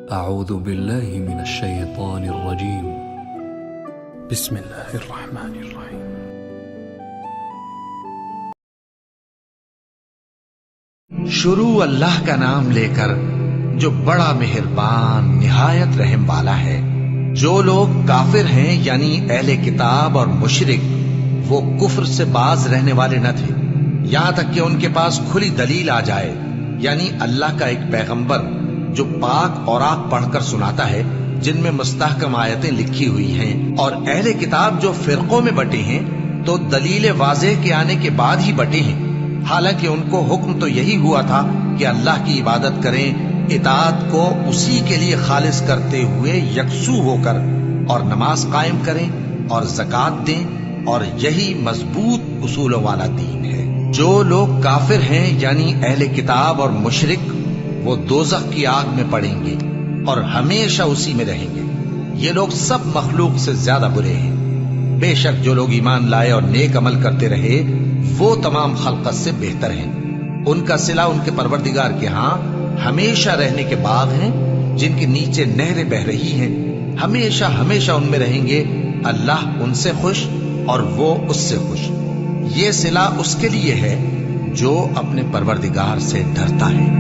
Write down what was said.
أعوذ بالله من الشيطان الرجيم. بسم الله الرحمن الرحيم. شروع اللہ کا نام لے کر جو بڑا مہربان نہایت رحم والا ہے. جو لوگ کافر ہیں یعنی اہل کتاب اور مشرک وہ کفر سے باز رہنے والے نہ تھے یہاں تک کہ ان کے پاس کھلی دلیل آ جائے، یعنی اللہ کا ایک پیغمبر جو پاک اوراق پڑھ کر سناتا ہے جن میں مستحکم آیتیں لکھی ہوئی ہیں، اور اہل کتاب جو فرقوں میں بٹے ہیں تو دلیل واضح کے آنے کے بعد ہی بٹے ہیں. حالانکہ ان کو حکم تو یہی ہوا تھا کہ اللہ کی عبادت کریں، اطاعت کو اسی کے لیے خالص کرتے ہوئے یکسو ہو کر، اور نماز قائم کریں اور زکوٰۃ دیں، اور یہی مضبوط اصولوں والا دین ہے. جو لوگ کافر ہیں یعنی اہل کتاب اور مشرک وہ دوزخ کی آگ میں پڑیں گے اور ہمیشہ اسی میں رہیں گے. یہ لوگ سب مخلوق سے زیادہ برے ہیں. بے شک جو لوگ ایمان لائے اور نیک عمل کرتے رہے وہ تمام خلقت سے بہتر ہیں. ان کا صلہ ان کے پروردگار کے ہاں ہمیشہ رہنے کے باغ ہیں جن کے نیچے نہریں بہ رہی ہیں. ہمیشہ ہمیشہ ان میں رہیں گے. اللہ ان سے خوش اور وہ اس سے خوش. یہ صلہ اس کے لیے ہے جو اپنے پروردگار سے ڈرتا ہے.